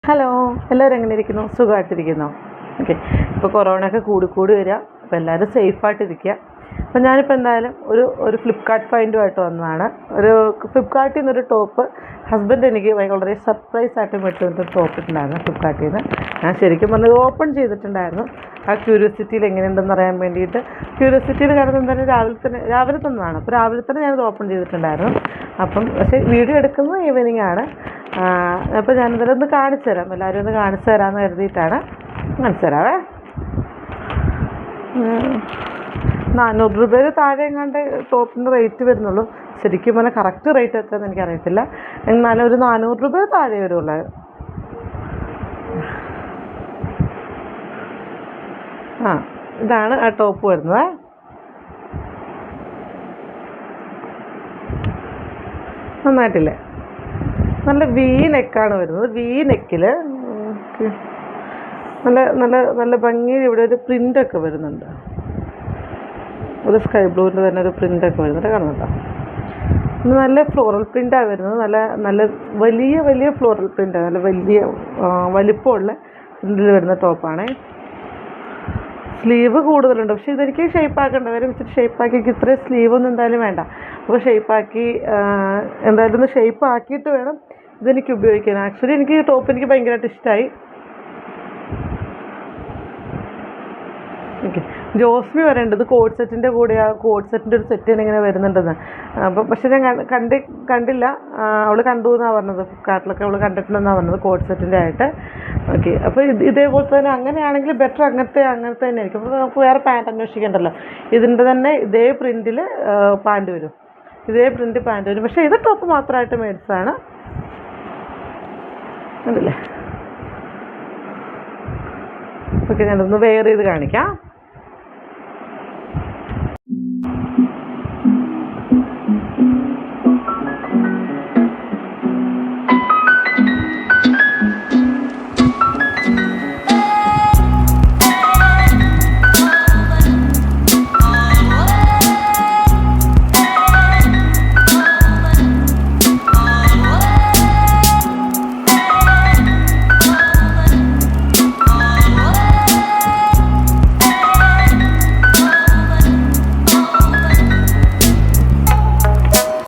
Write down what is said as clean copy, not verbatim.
Hello, എല്ലാവരും എങ്ങനെ ഇരിക്കുന്നു? സുഖമായിട്ടിരിക്കുന്നോ? ഓക്കെ. ഇപ്പോൾ കൊറോണ ഒക്കെ കൂടി വരിക. അപ്പോൾ എല്ലാവരും സേഫായിട്ടിരിക്കുക. അപ്പോൾ ഞാനിപ്പോൾ എന്തായാലും ഒരു ഫ്ലിപ്കാർട്ട് ഫൈൻഡുമായിട്ട് വന്നതാണ്. ഫ്ലിപ്കാർട്ടിൽ നിന്നൊരു ടോപ്പ് ഹസ്ബൻഡ് എനിക്ക് വളരെ സർപ്രൈസായിട്ട് മേടിച്ചൊരു ടോപ്പ് ഇട്ടുണ്ടായിരുന്നു ഫ്ലിപ്കാർട്ടിൽ നിന്ന്. ഞാൻ ശരിക്കും പറഞ്ഞത് ഓപ്പൺ ചെയ്തിട്ടുണ്ടായിരുന്നു. ആ ക്യൂരിയോസിറ്റിയിൽ എങ്ങനെയുണ്ടെന്ന് അറിയാൻ വേണ്ടിയിട്ട്. ക്യൂരിയോസിറ്റിയിൽ കാരണം എന്തായാലും രാവിലെ തന്നതാണ്. അപ്പോൾ രാവിലെ തന്നെ ഞാനത് ഓപ്പൺ ചെയ്തിട്ടുണ്ടായിരുന്നു. പക്ഷേ വീഡിയോ എടുക്കുന്നത് ഈവനിങ് ആണ്. അപ്പോൾ ഞാനിതെല്ലാം ഒന്ന് കാണിച്ചു തരാം, എല്ലാവരും ഒന്ന് കാണിച്ചു തരാമെന്ന് കരുതിയിട്ടാണ്. കാണിച്ചു തരാവേ. 400 രൂപയിൽ താഴെ എങ്ങാണ്ട് ടോപ്പിൻ്റെ റേറ്റ് വരുന്നുള്ളൂ. ശരിക്കും പറഞ്ഞാൽ കറക്റ്റ് റേറ്റ് എത്രയെന്ന് എനിക്കറിയത്തില്ല. എന്നാലും ഒരു 400 രൂപയിൽ താഴെ വരുള്ളൂ. ഇതാണ് ആ ടോപ്പ് വരുന്നത്. നന്നായിട്ടില്ലേ? നല്ല വി നെക്കാണ് വരുന്നത്. വി നെക്കിൽ നല്ല നല്ല നല്ല ഭംഗിയിൽ ഇവിടെ ഒരു പ്രിൻ്റൊക്കെ വരുന്നുണ്ട്. ഒരു സ്കൈ ബ്ലൂവിൻ്റെ തന്നെ ഒരു പ്രിൻ്റൊക്കെ വരുന്നുണ്ട്, കാണുന്നുണ്ടോ? നല്ല ഫ്ലോറൽ പ്രിൻ്റാണ് വരുന്നത്. നല്ല നല്ല വലിയ ഫ്ലോറൽ പ്രിൻ്റാണ്. നല്ല വലിപ്പമുള്ള പ്രിൻ്റിൽ വരുന്ന ടോപ്പാണ്. സ്ലീവ് കൂടുതലുണ്ട്, പക്ഷേ ഇതെനിക്ക് ഷേപ്പാക്കേണ്ട വരും. ഇച്ചിരി ഷേപ്പാക്കി, ഇത്രയും സ്ലീവൊന്നും എന്തായാലും വേണ്ട. അപ്പോൾ ഷേപ്പാക്കി എന്തായാലും ഒന്ന് ഷേപ്പാക്കിയിട്ട് വേണം ഇതെനിക്ക് ഉപയോഗിക്കാൻ. ആക്ച്വലി എനിക്ക് ഈ ടോപ്പ് എനിക്ക് ഭയങ്കരമായിട്ട് ഇഷ്ടമായി. ഓക്കെ. ജോസ്മി പറയേണ്ടത് കോഡ് സെറ്റിൻ്റെ കൂടെ കോഡ് സെറ്റിൻ്റെ ഒരു സെറ്റ് ഇങ്ങനെ വരുന്നുണ്ടെന്ന്. പക്ഷേ ഞാൻ കണ്ടില്ല. അവൾ കണ്ടു എന്നാണ് പറഞ്ഞത്. ഫ്ലിപ്കാർട്ടിലൊക്കെ അവൾ കണ്ടിട്ടുണ്ടെന്നാണ് പറഞ്ഞത് കോഡ് സെറ്റിൻ്റെ ആയിട്ട്. ഓക്കെ. അപ്പോൾ ഇതേപോലെ തന്നെ അങ്ങനെയാണെങ്കിൽ ബെറ്റർ അങ്ങനത്തെ തന്നെ ആയിരിക്കും. അപ്പോൾ നമുക്ക് വേറെ പാൻറ്റ് അന്വേഷിക്കേണ്ടല്ലോ. ഇതിൻ്റെ തന്നെ ഇതേ പ്രിൻറ്റിൽ പാൻറ്റ് വരും. പക്ഷേ ഇത് ടോപ്പ് മാത്രമായിട്ട് മേടിച്ചതാണ്. അതല്ലേ? ഓക്കെ, ഞാനൊന്ന് വെയർ ചെയ്ത് കാണിക്കാം.